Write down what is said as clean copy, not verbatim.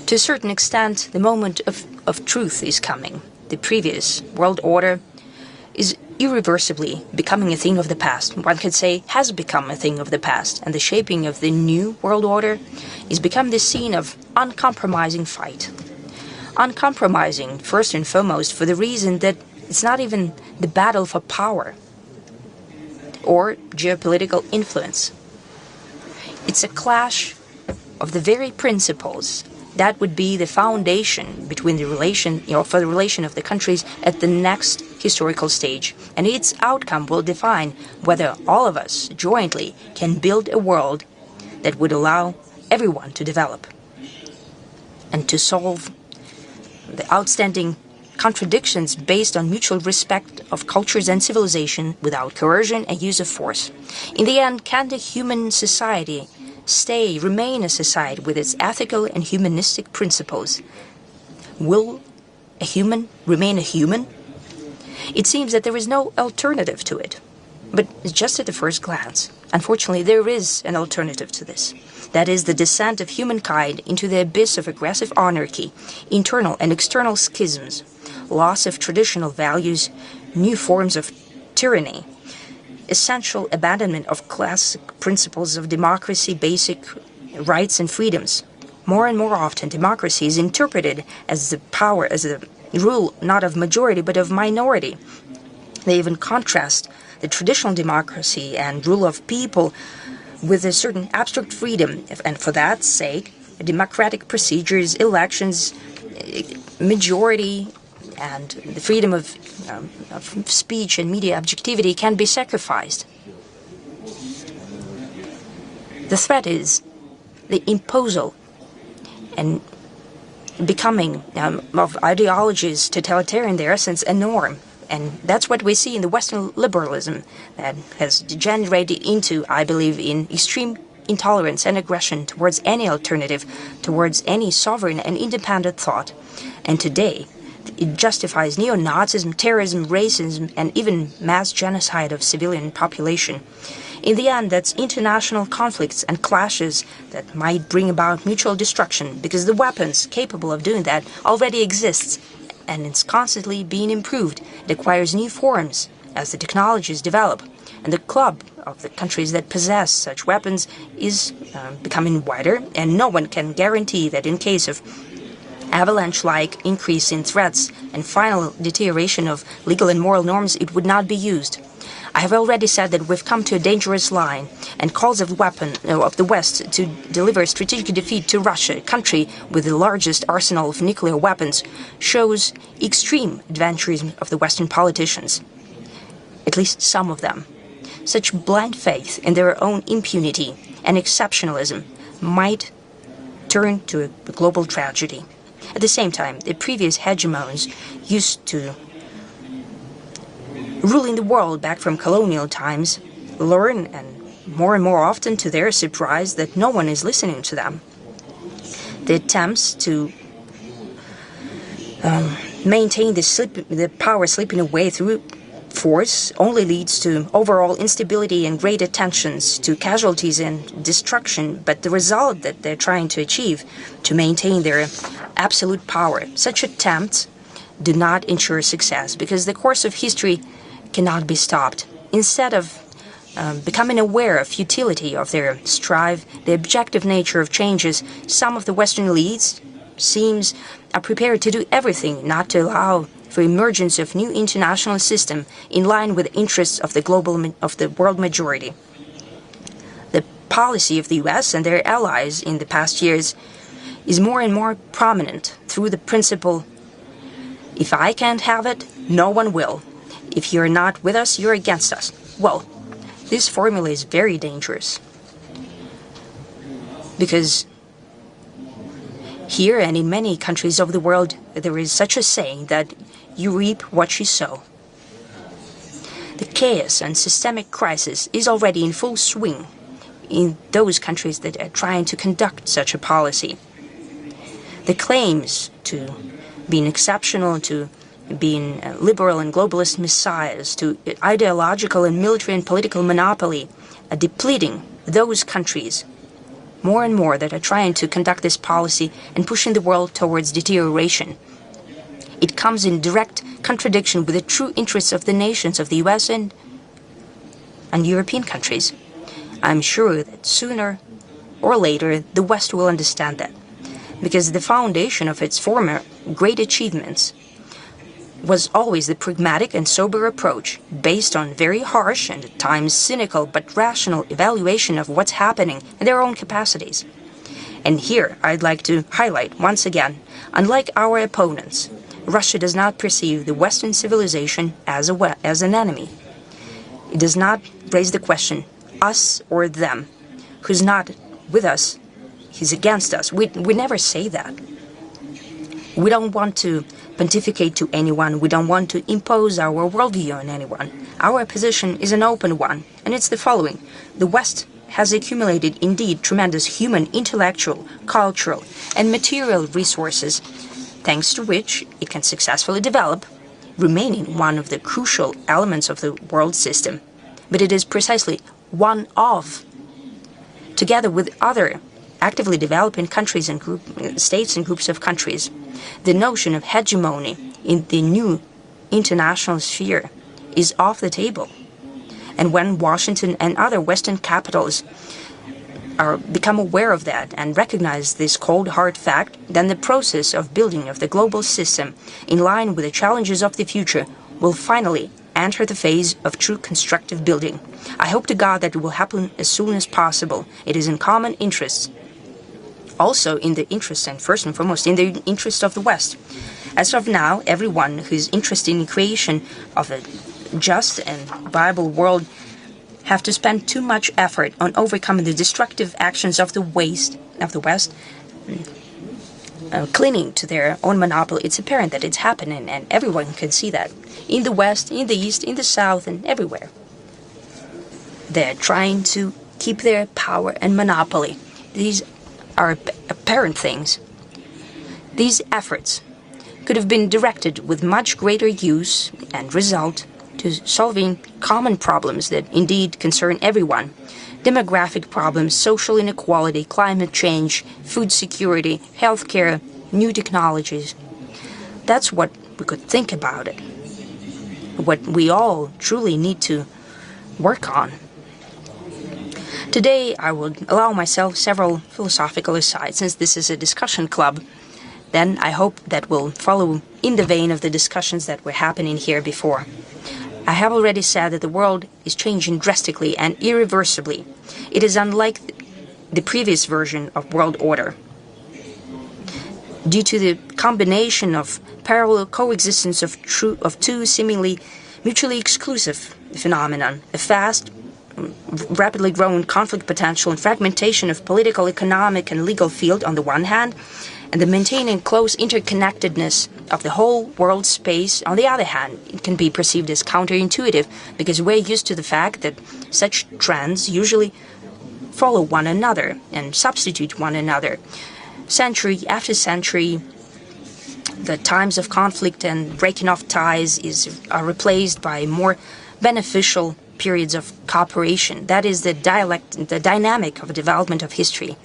To a certain extent, the moment of truth is coming. The previous world order is irreversibly becoming a thing of the past. One could say has become a thing of the past, and the shaping of the new world order is become the scene of uncompromising fight. Uncompromising, first and foremost, for the reason that it's not even the battle for power or geopolitical influence. It's a clash of the very principles that would be the foundation between the relation, for the relation of the countries at the next historical stage. And its outcome will define whether all of us jointly can build a world that would allow everyone to develop and to solve the outstanding contradictions based on mutual respect of cultures and civilization without coercion and use of force. In the end, can the human society remain a society with its ethical and humanistic principles? Will a human remain a human? It seems that there is no alternative to it. But just at the first glance, unfortunately, there is an alternative to this. That is the descent of humankind into the abyss of aggressive anarchy, internal and external schisms, loss of traditional values, new forms of tyranny, essential abandonment of classic principles of democracy, basic rights and freedoms. More and more often, democracy is interpreted as the power, as a rule not of majority but of minority. They even contrast the traditional democracy and rule of people with a certain abstract freedom, and for that sake, democratic procedures, elections, majority, and the freedom of speech and media objectivity can be sacrificed. The threat is the imposal and becoming of ideologies totalitarian in their essence a norm. And that's what we see in the Western liberalism that has degenerated into, I believe, in extreme intolerance and aggression towards any alternative, towards any sovereign and independent thought. And today, it justifies neo-Nazism, terrorism, racism, and even mass genocide of civilian population. In the end, that's international conflicts and clashes that might bring about mutual destruction, because the weapons capable of doing that already exists, and it's constantly being improved. It acquires new forms as the technologies develop, and the club of the countries that possess such weapons is becoming wider, and no one can guarantee that in case of avalanche-like increase in threats and final deterioration of legal and moral norms, it would not be used. I have already said that we've come to a dangerous line, and calls of the West to deliver strategic defeat to Russia, a country with the largest arsenal of nuclear weapons, shows extreme adventurism of the Western politicians. At least some of them. Such blind faith in their own impunity and exceptionalism might turn to a global tragedy. At the same time, the previous hegemons used to ruling the world back from colonial times learn, and more often to their surprise, that no one is listening to them. The attempts to maintain the power slipping away through force only leads to overall instability and great attentions, to casualties and destruction, but the result that they're trying to achieve to maintain their absolute power, such attempts do not ensure success, because the course of history cannot be stopped. Instead of becoming aware of futility of their strive, the objective nature of changes, some of the Western elites are prepared to do everything not to allow for emergence of new international system in line with the interests of the world majority. The policy of the US and their allies in the past years is more and more prominent through the principle, if I can't have it, no one will. If you're not with us, you're against us. Well, this formula is very dangerous, because here and in many countries of the world, there is such a saying that you reap what you sow. The chaos and systemic crisis is already in full swing in those countries that are trying to conduct such a policy. The claims to being exceptional, to being liberal and globalist messiahs, to ideological and military and political monopoly, are depleting those countries more and more that are trying to conduct this policy and pushing the world towards deterioration. It comes in direct contradiction with the true interests of the nations of the US and European countries. I'm sure that sooner or later the West will understand that, because the foundation of its former great achievements was always the pragmatic and sober approach, based on very harsh and at times cynical but rational evaluation of what's happening in their own capacities. And here I'd like to highlight once again, unlike our opponents, Russia does not perceive the Western civilization as an enemy. It does not raise the question, us or them. Who's not with us, he's against us. We never say that. We don't want to pontificate to anyone. We don't want to impose our worldview on anyone. Our position is an open one, and it's the following. The West has accumulated indeed tremendous human, intellectual, cultural, and material resources, thanks to which it can successfully develop, remaining one of the crucial elements of the world system. But it is precisely one of, together with other actively developing countries and states and groups of countries, the notion of hegemony in the new international sphere is off the table. And when Washington and other Western capitals become aware of that and recognize this cold hard fact, then the process of building of the global system in line with the challenges of the future will finally enter the phase of true constructive building. I hope to God that it will happen as soon as possible. It is in common interests, also in the interest, and first and foremost in the interest of the West. As of now, everyone who is interested in the creation of a just and viable world have to spend too much effort on overcoming the destructive actions of the West, clinging to their own monopoly. It's apparent that it's happening, and everyone can see that. In the West, in the East, in the South, and everywhere. They're trying to keep their power and monopoly. These are apparent things. These efforts could have been directed with much greater use and result to solving common problems that indeed concern everyone. Demographic problems, social inequality, climate change, food security, healthcare, new technologies. That's what we could think about it. What we all truly need to work on. Today I will allow myself several philosophical asides, since this is a discussion club. Then I hope that will follow in the vein of the discussions that were happening here before. I have already said that the world is changing drastically and irreversibly. It is unlike the previous version of world order. Due to the combination of parallel coexistence of two seemingly mutually exclusive phenomena, a fast, rapidly growing conflict potential and fragmentation of political, economic, and legal field on the one hand, and the maintaining close interconnectedness of the whole world space on the other hand, it can be perceived as counterintuitive, because we're used to the fact that such trends usually follow one another and substitute one another. Century after century, the times of conflict and breaking off ties are replaced by more beneficial periods of cooperation. That is the dynamic of development of history.